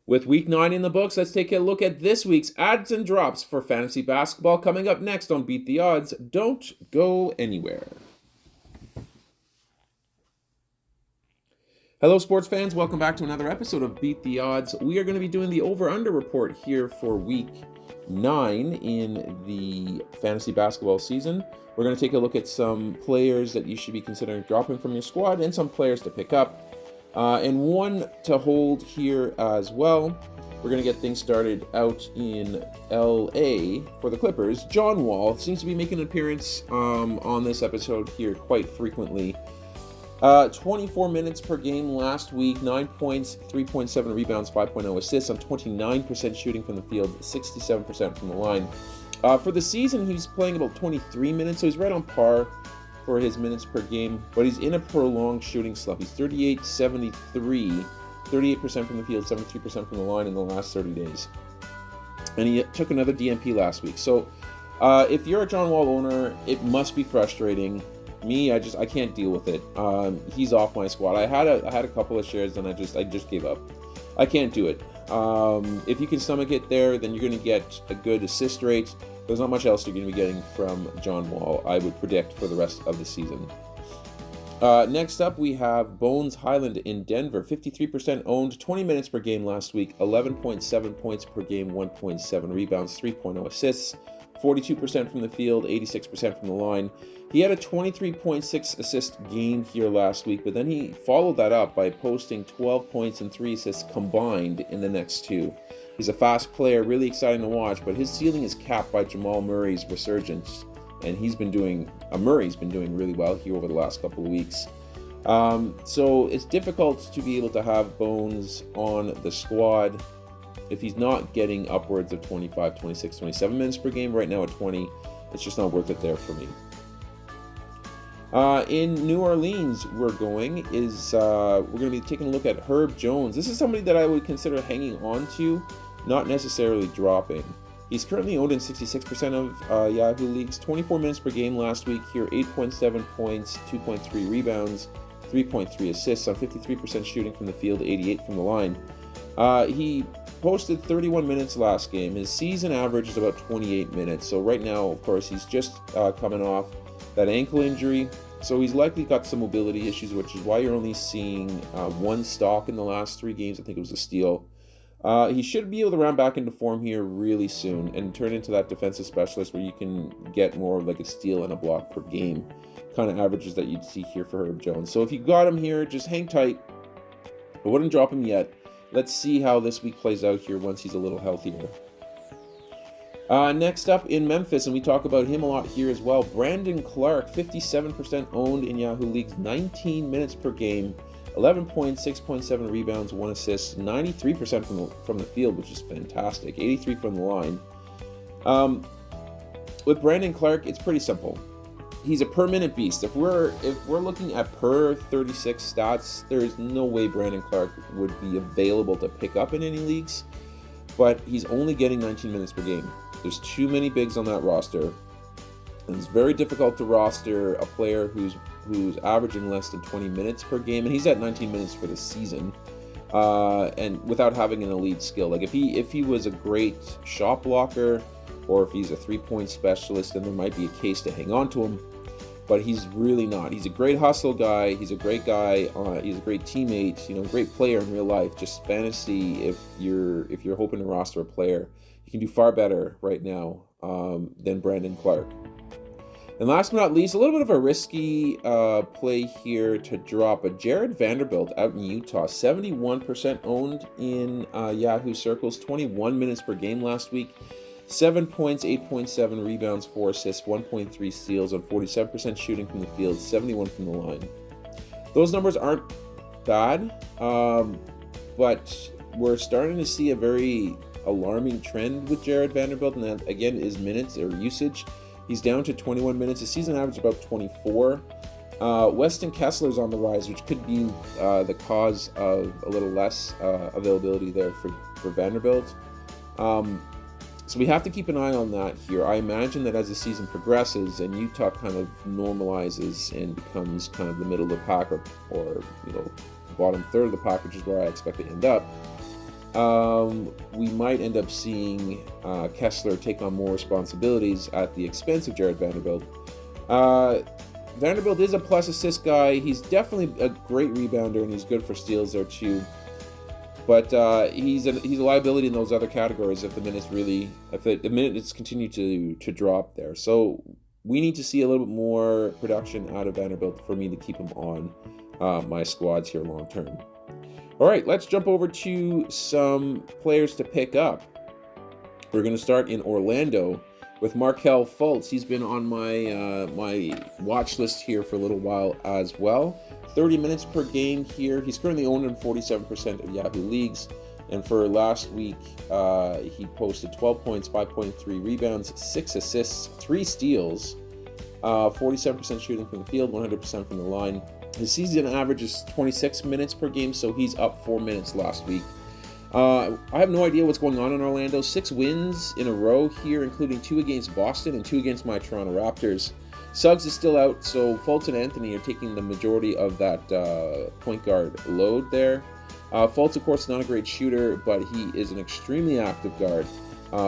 With week 9 in the books, let's take a look at this week's adds and drops for fantasy basketball coming up next on Beat the Odds. Don't go anywhere. Hello, sports fans. Welcome back to another episode of Beat the Odds. We are going to be doing the over-under report here for week 9 in the fantasy basketball season. We're going to take a look at some players that you should be considering dropping from your squad and some players to pick up. And one to hold here as well. We're going to get things started out in LA for the Clippers. John Wall seems to be making an appearance on this episode here quite frequently. 24 minutes per game last week, 9 points, 3.7 rebounds, 5.0 assists on 29% shooting from the field, 67% from the line. For the season, he's playing about 23 minutes, so he's right on par for his minutes per game, but he's in a prolonged shooting slump. He's 38-73, 38% from the field, 73% from the line in the last 30 days. And he took another DNP last week. So if you're a John Wall owner, it must be frustrating. Me, I can't deal with it. He's off my squad. I had a couple of shares, and I just gave up. I can't do it. If you can stomach it there, then you're going to get a good assist rate. There's not much else you're going to be getting from John Wall, I would predict, for the rest of the season. Next up, we have Bones Highland in Denver. 53% owned, 20 minutes per game last week, 11.7 points per game, 1.7 rebounds, 3.0 assists, 42% from the field, 86% from the line. He had a 23.6 assist game here last week, but then he followed that up by posting 12 points and 3 assists combined in the next two. He's a fast player, really exciting to watch, but his ceiling is capped by Jamal Murray's resurgence, and Murray's been doing really well here over the last couple of weeks. So it's difficult to be able to have Bones on the squad if he's not getting upwards of 25, 26, 27 minutes per game. Right now at 20, it's just not worth it there for me. In New Orleans, we're going to be taking a look at Herb Jones. This is somebody that I would consider hanging on to, not necessarily dropping. He's currently owned in 66% of Yahoo leagues. 24 minutes per game last week here, 8.7 points, 2.3 rebounds, 3.3 assists on 53% shooting from the field, 88 from the line. He posted 31 minutes last game. His season average is about 28 minutes. So right now, of course, he's just coming off that ankle injury. So he's likely got some mobility issues, which is why you're only seeing one stock in the last 3 games. I think it was a steal. He should be able to round back into form here really soon and turn into that defensive specialist where you can get more like a steal and a block per game kind of averages that you'd see here for Herb Jones. So if you got him here, just hang tight. I wouldn't drop him yet. Let's see how this week plays out here once he's a little healthier. Next up in Memphis, and we talk about him a lot here as well, Brandon Clark, 57% owned in Yahoo leagues, 19 minutes per game, 11 points, 6.7 rebounds, 1 assist, 93% from the field, which is fantastic, 83 from the line. With Brandon Clark, it's pretty simple. He's a per-minute beast. If we're looking at per 36 stats, there is no way Brandon Clark would be available to pick up in any leagues, but he's only getting 19 minutes per game. There's too many bigs on that roster, and it's very difficult to roster a player who's averaging less than 20 minutes per game, and he's at 19 minutes for the season, and without having an elite skill. Like if he was a great shot blocker, or if he's a 3-point specialist, then there might be a case to hang on to him. But he's really not. He's a great hustle guy. He's a great guy. He's a great teammate. Great player in real life. Just fantasy. If you're hoping to roster a player, you can do far better right now than Brandon Clark. And last but not least, a little bit of a risky play here to drop. But Jared Vanderbilt out in Utah, 71% owned in Yahoo circles, 21 minutes per game last week. 7 points, 8.7 rebounds, 4 assists, 1.3 steals on 47% shooting from the field, 71 from the line. Those numbers aren't bad, but we're starting to see a very alarming trend with Jared Vanderbilt, and that, again, is minutes or usage. He's down to 21 minutes. His season average about 24. Weston Kessler's on the rise, which could be the cause of a little less availability there for Vanderbilt. So we have to keep an eye on that here. I imagine that as the season progresses and Utah kind of normalizes and becomes kind of the middle of the pack or bottom third of the pack, which is where I expect to end up, we might end up seeing Kessler take on more responsibilities at the expense of Jared Vanderbilt. Vanderbilt is a plus assist guy. He's definitely a great rebounder, and he's good for steals there too. But he's a liability in those other categories if the minutes continue to drop there. So we need to see a little bit more production out of Vanderbilt for me to keep him on my squads here long term. All right, let's jump over to some players to pick up. We're going to start in Orlando with Markelle Fultz. He's been on my my watch list here for a little while as well. 30 minutes per game here. He's currently owned in 47% of Yahoo leagues. And for last week, he posted 12 points, 5.3 rebounds, 6 assists, 3 steals, 47% shooting from the field, 100% from the line. His season average is 26 minutes per game, so he's up 4 minutes last week. I have no idea what's going on in Orlando. 6 wins in a row here, including 2 against Boston and 2 against my Toronto Raptors. Suggs is still out, so Fultz and Anthony are taking the majority of that point guard load there. Fultz, of course, is not a great shooter, but he is an extremely active guard,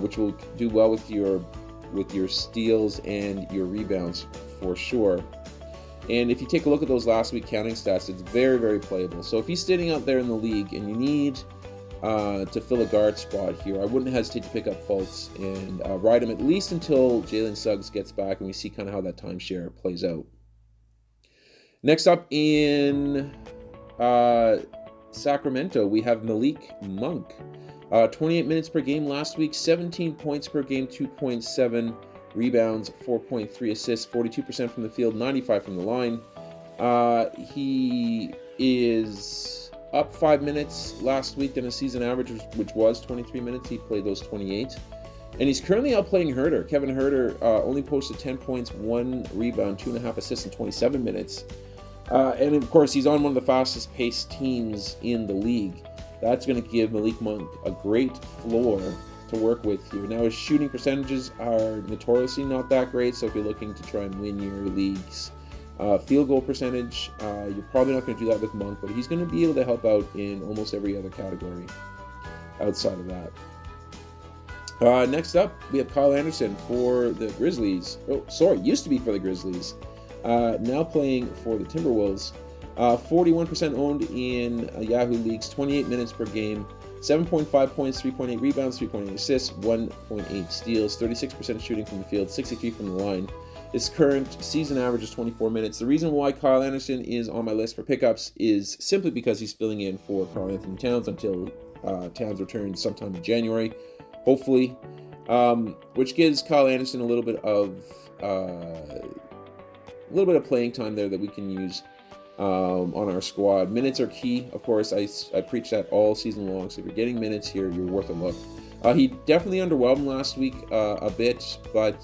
which will do well with your steals and your rebounds for sure. And if you take a look at those last week counting stats, it's very, very playable. So if he's sitting out there in the league and you need to fill a guard spot here, I wouldn't hesitate to pick up Fultz and ride him at least until Jalen Suggs gets back and we see kind of how that timeshare plays out. Next up in Sacramento, we have Malik Monk. 28 minutes per game last week, 17 points per game, 2.7 rebounds, 4.3 assists, 42% from the field, 95 from the line. He is up 5 minutes last week than his season average, which was 23 minutes. He played those 28. And he's currently outplaying Huerter. Kevin Huerter only posted 10 points, 1 rebound, 2.5 assists in 27 minutes. And of course, he's on one of the fastest paced teams in the league. That's going to give Malik Monk a great floor to work with here. Now, his shooting percentages are notoriously not that great, so if you're looking to try and win your league's field goal percentage, you're probably not going to do that with Monk, but he's going to be able to help out in almost every other category outside of that. Next up, we have Kyle Anderson for the Grizzlies. Used to be for the Grizzlies. Now playing for the Timberwolves. 41% owned in Yahoo leagues, 28 minutes per game, 7.5 points, 3.8 rebounds, 3.8 assists, 1.8 steals, 36% shooting from the field, 63 from the line. His current season average is 24 minutes. The reason why Kyle Anderson is on my list for pickups is simply because he's filling in for Karl Anthony Towns until Towns returns sometime in January, hopefully, which gives Kyle Anderson a little bit of playing time there that we can use on our squad. Minutes are key, of course. I preach that all season long, so if you're getting minutes here, you're worth a look. He definitely underwhelmed last week a bit, but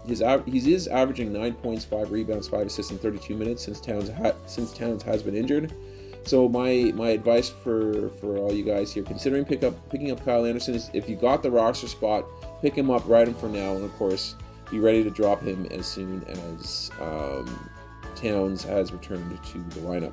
he is averaging 9 points, 5 rebounds, 5 assists in 32 minutes since Towns has been injured. So my advice for all you guys here considering picking up Kyle Anderson is, if you got the roster spot, pick him up, ride him for now, and of course be ready to drop him as soon as Towns has returned to the lineup.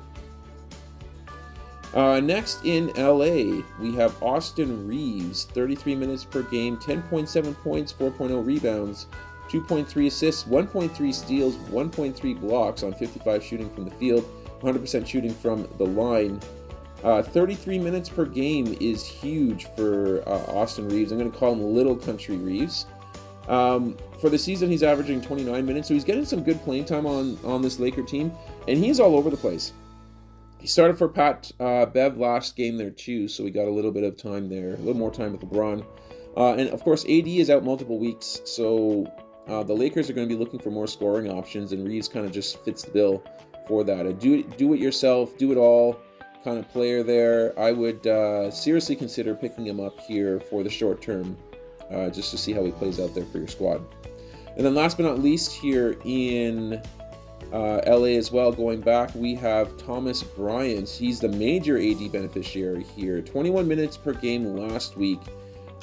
Next in LA, we have Austin Reeves, 33 minutes per game, 10.7 points, 4.0 rebounds, 2.3 assists, 1.3 steals, 1.3 blocks on 55 shooting from the field, 100% shooting from the line. 33 minutes per game is huge for Austin Reeves. I'm going to call him Little Country Reeves. For the season, he's averaging 29 minutes, so he's getting some good playing time on this Laker team, and he's all over the place. He started for Pat Bev last game there too, so we got a little bit of time there, a little more time with LeBron. And of course, AD is out multiple weeks, so the Lakers are going to be looking for more scoring options, and Reeves kind of just fits the bill for that. A do it yourself, do it all kind of player there. I would seriously consider picking him up here for the short term, just to see how he plays out there for your squad. And then last but not least, here in LA as well, going back, we have Thomas Bryant. He's the major AD beneficiary here. 21 minutes per game last week,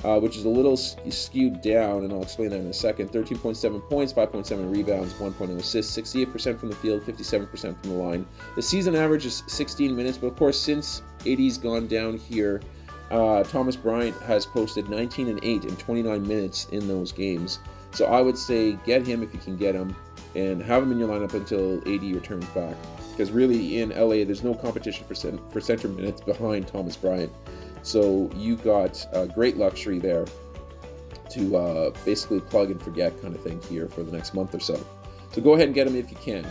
which is a little skewed down, and I'll explain that in a second. 13.7 points, 5.7 rebounds, 1.0 assists, 68% from the field, 57% from the line. The season average is 16 minutes, but of course, since AD's gone down here, Thomas Bryant has posted 19 and 8 in 29 minutes in those games. So I would say get him if you can get him, and have him in your lineup until AD returns back. Because really in LA, there's no competition for center minutes behind Thomas Bryant. So you've got great luxury there to basically plug and forget kind of thing here for the next month or so. So go ahead and get him if you can.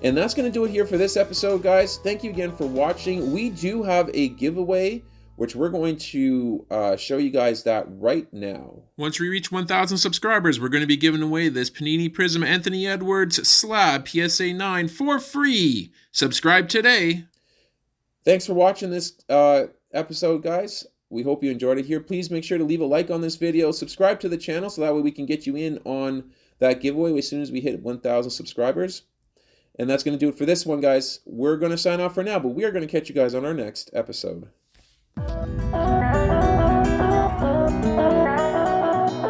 And that's going to do it here for this episode, guys. Thank you again for watching. We do have a giveaway, which we're going to show you guys that right now. Once we reach 1,000 subscribers, we're going to be giving away this Panini Prism Anthony Edwards Slab PSA 9 for free. Subscribe today. Thanks for watching this episode, guys. We hope you enjoyed it here. Please make sure to leave a like on this video. Subscribe to the channel so that way we can get you in on that giveaway as soon as we hit 1,000 subscribers. And that's going to do it for this one, guys. We're going to sign off for now, but we are going to catch you guys on our next episode.